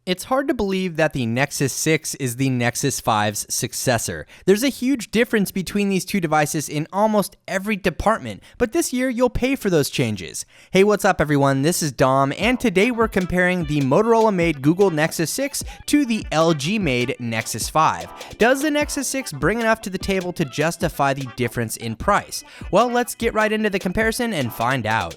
It's hard to believe that the Nexus 6 is the Nexus 5's successor. There's a huge difference between these two devices in almost every department, but this year you'll pay for those changes. Hey, what's up everyone? This is Dom, and today we're comparing the Motorola-made Google Nexus 6 to the LG-made Nexus 5. Does the Nexus 6 bring enough to the table to justify the difference in price? Well, let's get right into the comparison and find out.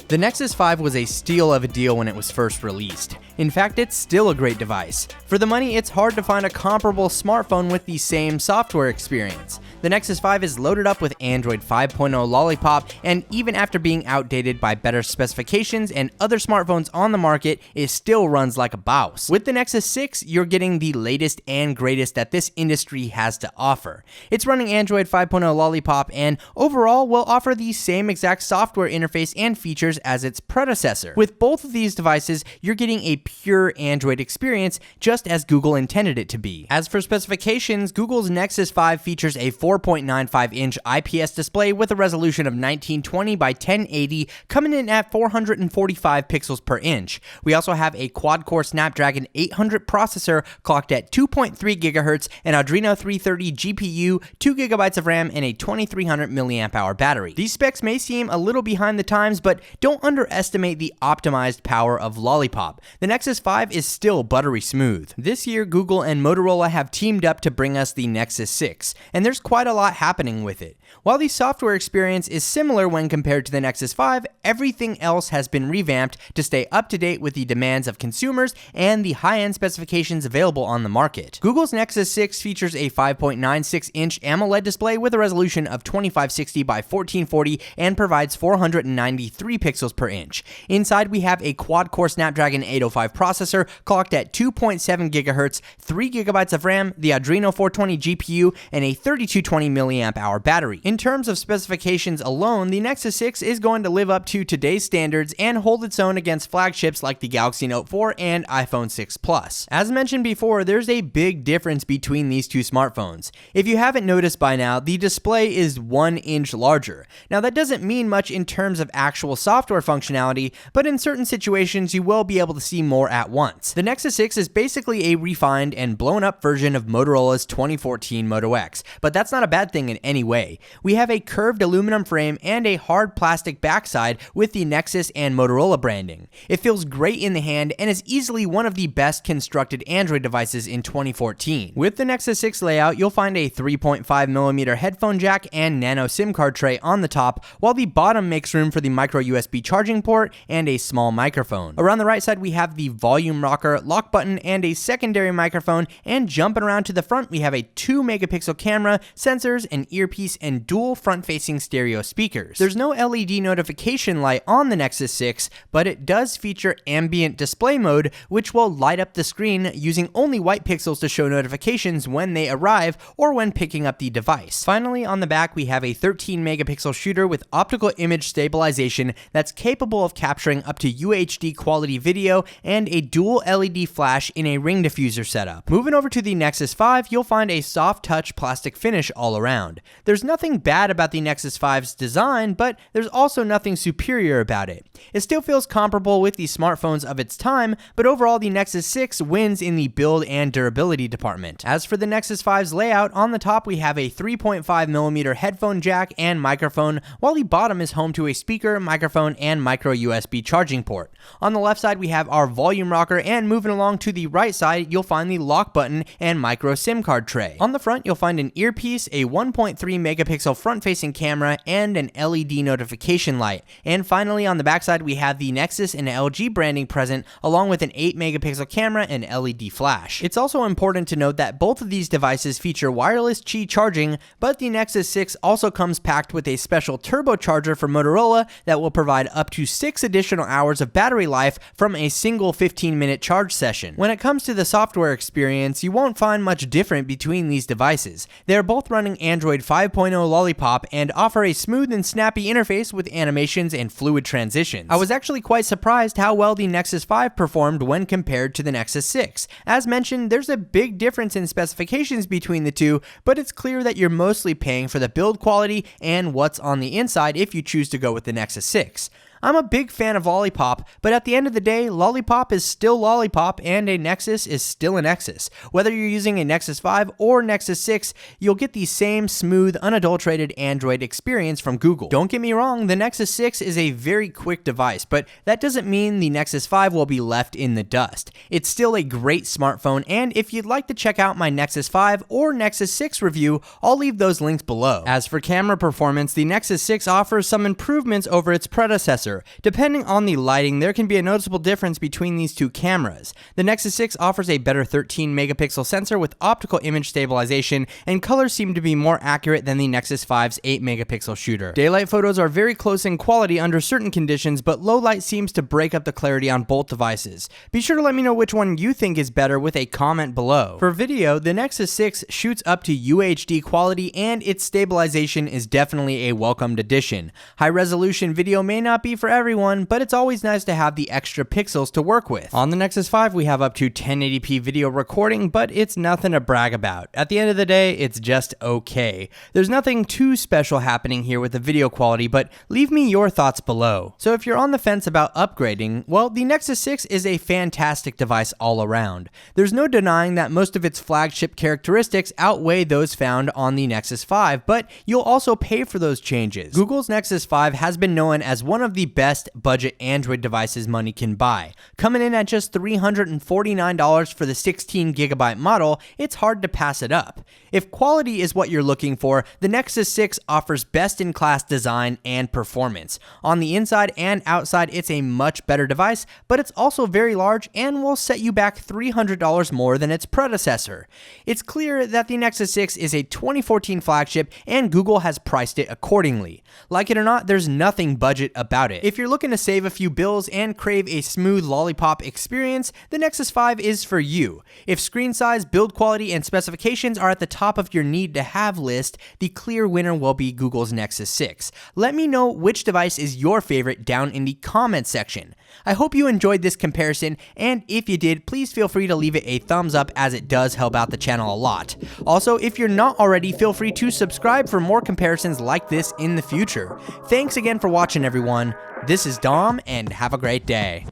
The Nexus 5 was a steal of a deal when it was first released. In fact, it's still a great device. For the money, it's hard to find a comparable smartphone with the same software experience. The Nexus 5 is loaded up with Android 5.0 Lollipop, and even after being outdated by better specifications and other smartphones on the market, it still runs like a bouse. With the Nexus 6, you're getting the latest and greatest that this industry has to offer. It's running Android 5.0 Lollipop and overall will offer the same exact software interface and features as its predecessor. With both of these devices, you're getting a pure Android experience, just as Google intended it to be. As for specifications, Google's Nexus 5 features a 4.95-inch IPS display with a resolution of 1920 by 1080, coming in at 445 pixels per inch. We also have a quad-core Snapdragon 800 processor clocked at 2.3 GHz, an Adreno 330 GPU, 2 GB of RAM, and a 2300 mAh battery. These specs may seem a little behind the times, but don't underestimate the optimized power of Lollipop. The Nexus 5 is still buttery smooth. This year, Google and Motorola have teamed up to bring us the Nexus 6, and there's quite a lot happening with it. While the software experience is similar when compared to the Nexus 5, everything else has been revamped to stay up to date with the demands of consumers and the high-end specifications available on the market. Google's Nexus 6 features a 5.96-inch AMOLED display with a resolution of 2560 by 1440 and provides 493 pixels per inch. Inside, we have a quad-core Snapdragon 805 processor clocked at 2.7 GHz, 3 GB of RAM, the Adreno 420 GPU, and a 3220 mAh battery. In terms of specifications alone, the Nexus 6 is going to live up to today's standards and hold its own against flagships like the Galaxy Note 4 and iPhone 6 Plus. As mentioned before, there's a big difference between these two smartphones. If you haven't noticed by now, the display is 1 inch larger. Now that doesn't mean much in terms of actual software functionality, but in certain situations you will be able to see more at once. The Nexus 6 is basically a refined and blown up version of Motorola's 2014 Moto X, but that's not a bad thing in any way. We have a curved aluminum frame and a hard plastic backside with the Nexus and Motorola branding. It feels great in the hand and is easily one of the best constructed Android devices in 2014. With the Nexus 6 layout, you'll find a 3.5mm headphone jack and nano SIM card tray on the top, while the bottom makes room for the micro USB charging port and a small microphone. Around the right side, we have the volume rocker, lock button, and a secondary microphone, and jumping around to the front, we have a 2-megapixel camera, sensors, an earpiece, and dual front-facing stereo speakers. There's no LED notification light on the Nexus 6, but it does feature ambient display mode, which will light up the screen using only white pixels to show notifications when they arrive or when picking up the device. Finally, on the back, we have a 13-megapixel shooter with optical image stabilization that's capable of capturing up to UHD quality video and a dual LED flash in a ring diffuser setup. Moving over to the Nexus 5, you'll find a soft touch plastic finish all around. There's nothing bad about the Nexus 5's design, but there's also nothing superior about it. It still feels comparable with the smartphones of its time, but overall the Nexus 6 wins in the build and durability department. As for the Nexus 5's layout, on the top we have a 3.5mm headphone jack and microphone, while the bottom is home to a speaker, microphone, and micro USB charging port. On the left side we have our volume rocker, and moving along to the right side you'll find the lock button and micro SIM card tray. On the front you'll find an earpiece, a 1.3-megapixel front-facing camera, and an LED notification light. And finally, on the backside we have the Nexus and LG branding present, along with an 8-megapixel camera and LED flash. It's also important to note that both of these devices feature wireless Qi charging, but the Nexus 6 also comes packed with a special turbocharger for Motorola that will provide up to 6 additional hours of battery life from a single 15-minute charge session. When it comes to the software experience, you won't find much different between these devices. They are both running Android 5.0 Lollipop and offer a smooth and snappy interface with animations and fluid transitions. I was actually quite surprised how well the Nexus 5 performed when compared to the Nexus 6. As mentioned, there's a big difference in specifications between the two, but it's clear that you're mostly paying for the build quality and what's on the inside if you choose to go with the Nexus 6. I'm a big fan of Lollipop, but at the end of the day, Lollipop is still Lollipop and a Nexus is still a Nexus. Whether you're using a Nexus 5 or Nexus 6, you'll get the same smooth, unadulterated Android experience from Google. Don't get me wrong, the Nexus 6 is a very quick device, but that doesn't mean the Nexus 5 will be left in the dust. It's still a great smartphone, and if you'd like to check out my Nexus 5 or Nexus 6 review, I'll leave those links below. As for camera performance, the Nexus 6 offers some improvements over its predecessor. Depending on the lighting, there can be a noticeable difference between these two cameras. The Nexus 6 offers a better 13 megapixel sensor with optical image stabilization, and colors seem to be more accurate than the Nexus 5's 8 megapixel shooter. Daylight photos are very close in quality under certain conditions, but low light seems to break up the clarity on both devices. Be sure to let me know which one you think is better with a comment below. For video, the Nexus 6 shoots up to UHD quality, and its stabilization is definitely a welcomed addition. High resolution video may not be for everyone, but it's always nice to have the extra pixels to work with. On the Nexus 5, we have up to 1080p video recording, but it's nothing to brag about. At the end of the day, it's just okay. There's nothing too special happening here with the video quality, but leave me your thoughts below. So if you're on the fence about upgrading, well, the Nexus 6 is a fantastic device all around. There's no denying that most of its flagship characteristics outweigh those found on the Nexus 5, but you'll also pay for those changes. Google's Nexus 5 has been known as one of the best budget Android devices money can buy. Coming in at just $349 for the 16GB model, it's hard to pass it up. If quality is what you're looking for, the Nexus 6 offers best-in-class design and performance. On the inside and outside, it's a much better device, but it's also very large and will set you back $300 more than its predecessor. It's clear that the Nexus 6 is a 2014 flagship, and Google has priced it accordingly. Like it or not, there's nothing budget about it. If you're looking to save a few bills and crave a smooth Lollipop experience, the Nexus 5 is for you. If screen size, build quality, and specifications are at the top of your need-to-have list, the clear winner will be Google's Nexus 6. Let me know which device is your favorite down in the comments section. I hope you enjoyed this comparison, and if you did, please feel free to leave it a thumbs up as it does help out the channel a lot. Also, if you're not already, feel free to subscribe for more comparisons like this in the future. Thanks again for watching, everyone. This is Dom, and have a great day.